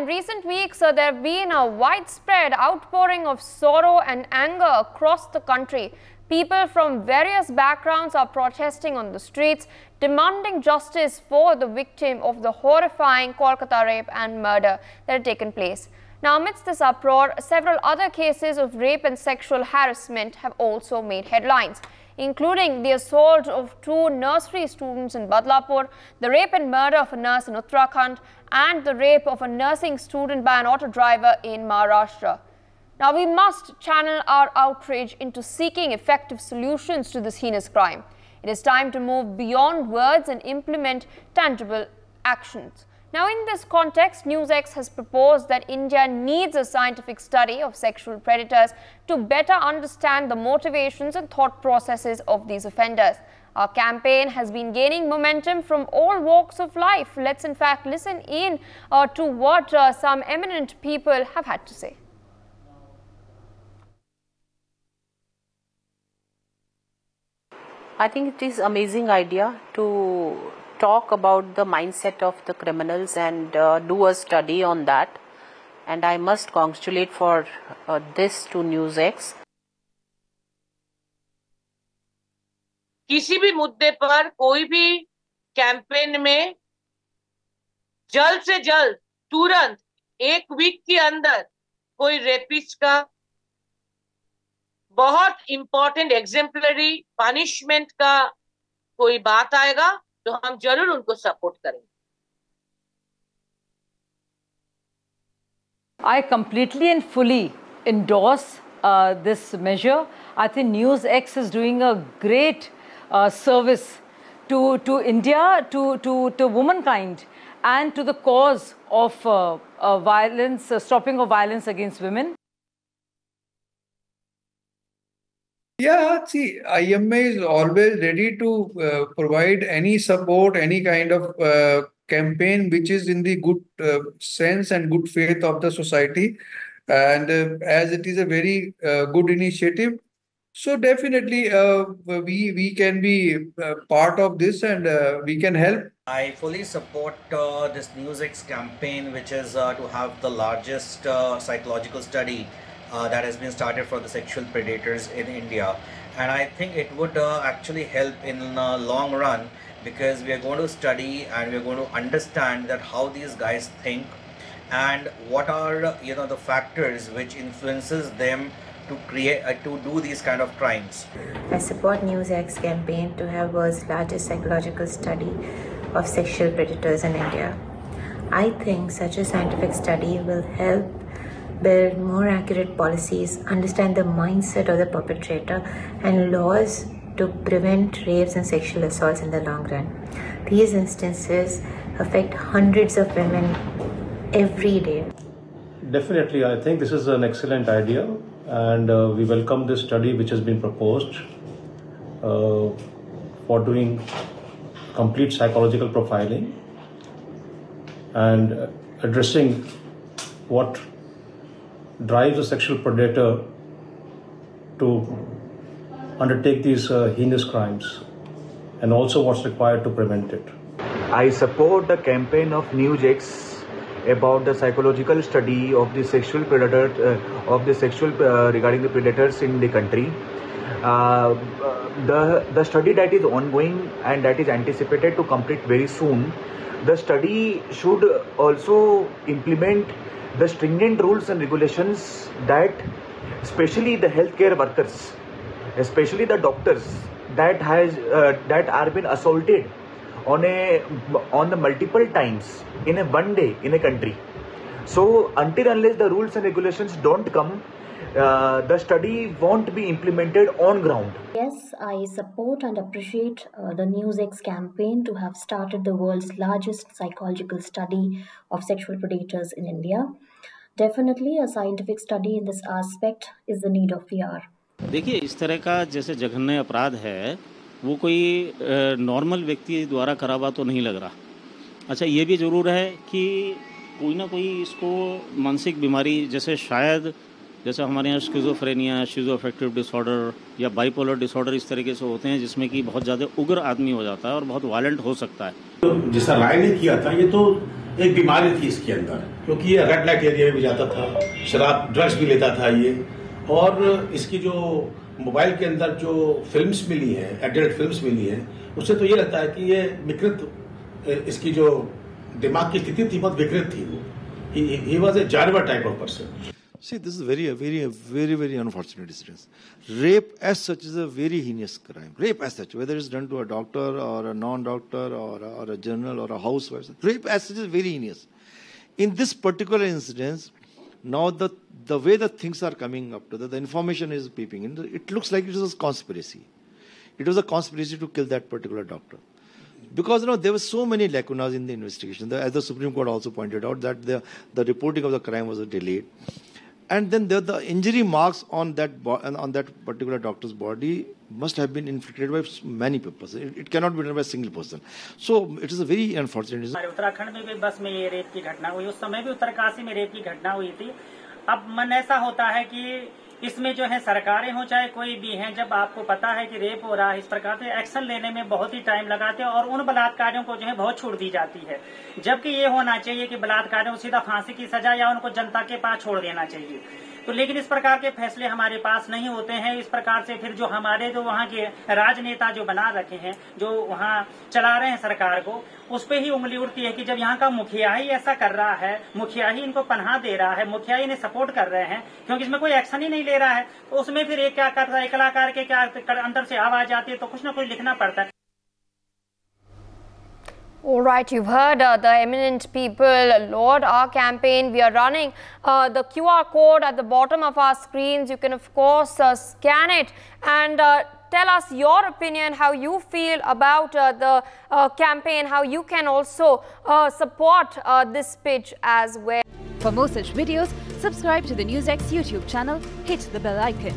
In recent weeks, there have been a widespread outpouring of sorrow and anger across the country. People from various backgrounds are protesting on the streets, demanding justice for the victim of the horrifying Kolkata rape and murder that had taken place. Now, amidst this uproar, several other cases of rape and sexual harassment have also made headlines, including the assault of 2 nursery students in Badlapur, the rape and murder of a nurse in Uttarakhand, and the rape of a nursing student by an auto driver in Maharashtra. Now, we must channel our outrage into seeking effective solutions to this heinous crime. It is time to move beyond words and implement tangible actions. Now, in this context, NewsX has proposed that India needs a scientific study of sexual predators to better understand the motivations and thought processes of these offenders. Our campaign has been gaining momentum from all walks of life. Let's in fact listen in to what some eminent people have had to say. I think it is an amazing idea to talk about the mindset of the criminals and do a study on that. And I must congratulate for this to NewsX. किसी भी मुद्दे पर कोई भी campaign में जल्द से जल्द तुरंत 1 वीक के अंदर कोई रेपिस्ट का बहुत इंपॉर्टेंट एग्जेम्पलरी पनिशमेंट का कोई बात आएगा तो हम जरूर उनको सपोर्ट करेंगे. I completely and fully endorse this measure. I think NewsX is doing a great service to India, to womankind, and to the cause of violence, stopping of violence against women. Yeah, see, IMA is always ready to provide any support, any kind of campaign which is in the good sense and good faith of the society. And as it is a very good initiative, so definitely we can be part of this and we can help. I fully support this NewsX campaign, which is to have the largest psychological study that has been started for the sexual predators in India. And I think it would actually help in the long run, because we are going to study and we are going to understand that how these guys think and what are the factors which influences them to create to do these kind of crimes. I support NewsX campaign to have world's largest psychological study of sexual predators in India. I think such a scientific study will help build more accurate policies, understand the mindset of the perpetrator, and laws to prevent rapes and sexual assaults in the long run. These instances affect hundreds of women every day. Definitely, I think this is an excellent idea, and we welcome this study which has been proposed for doing complete psychological profiling and addressing what drives a sexual predator to undertake these heinous crimes, and also what's required to prevent it. I support the campaign of NewsX about the psychological study of the sexual predator, regarding the predators in the country. The study that is ongoing and that is anticipated to complete very soon. The study should also implement the stringent rules and regulations that especially the healthcare workers, especially the doctors that are been assaulted on the multiple times in a one day in a country. So until unless the rules and regulations don't come, the study won't be implemented on ground. Yes, I support and appreciate the NewsX campaign to have started the world's largest psychological study of sexual predators in India. Definitely, a scientific study in this aspect is the need of the hour. देखिए, इस तरह का जैसे जघन्य अपराध है, वो कोई नॉर्मल व्यक्ति द्वारा करा हुआ तो नहीं लग रहा. अच्छा, ये भी ज़रूर है कि कोई ना कोई इसको मानसिक बीमारी, जैसे हमारे यहाँ स्किज़ोफ्रेनिया, शिज़ोअफेक्टिव डिसऑर्डर या बाइपोलर डिसऑर्डर इस तरीके से होते हैं, जिसमें कि बहुत ज़्यादा उग्र आदमी हो जाता है और बहुत वायलेंट हो सकता है. तो जिसका राय ने किया था, ये तो एक बीमारी थी इसके अंदर, क्योंकि ये रेड लाइट एरिया में भी जाता था, शराब ड्रग्स भी लेता था ये। और इसकी जो मोबाइल के अंदर जो फिल्म्स मिली है, एडल्ट फिल्म्स मिली है, उससे तो ये लगता है कि ये विकृत, इसकी जो दिमाग की स्थिति थी बहुत विकृत थी। वो he was a जानवर type of person. See, this is very unfortunate incident. Rape as such is a very heinous crime. Rape as such, whether it's done to a doctor or a non-doctor or a journal or a housewife, rape as such is very heinous. In this particular incident, now the way the things are coming up to, the information is peeping in, it looks like it was a conspiracy. It was a conspiracy to kill that particular doctor. Because there were so many lacunas in the investigation. As the Supreme Court also pointed out, that the reporting of the crime was delayed. And then the injury marks on that particular doctor's body must have been inflicted by many people. It cannot be done by a single person. So it is a very unfortunate. Uttarakhand में भी बस में ये rape की घटना हुई, उस समय भी उत्तरकाशी में रेप की घटना हुई थी। अब मन ऐसा होता है कि इसमें जो है सरकारें हो चाहे कोई भी है, जब आपको पता है कि रेप हो रहा है, इस प्रकार से एक्शन लेने में बहुत ही टाइम लगाते हैं और उन बलात्कारियों को जो है बहुत छूट दी जाती है, जबकि ये होना चाहिए कि बलात्कारियों को सीधा फांसी की सजा या उनको जनता के पास छोड़ देना चाहिए। तो लेकिन इस प्रकार के फैसले हमारे पास नहीं होते हैं। इस प्रकार से फिर जो हमारे जो वहाँ के राजनेता जो बना रखे हैं, जो वहाँ चला रहे हैं सरकार को, उस पे ही उंगली उठती है कि जब यहाँ का मुखिया ही ऐसा कर रहा है, मुखिया ही इनको पनाह दे रहा है, मुखिया ही इन्हें सपोर्ट कर रहे हैं, क्योंकि इसमें कोई एक्शन ही नहीं ले रहा है, तो उसमें फिर एक क्या करता है, कलाकार के क्या अंदर से आवाज आती है, तो कुछ ना कुछ लिखना पड़ता है। All right, you've heard the eminent people laud our campaign. We are running the QR code at the bottom of our screens. You can, of course, scan it and tell us your opinion, how you feel about the campaign, how you can also support this pitch as well. For more such videos, subscribe to the NewsX YouTube channel, hit the bell icon.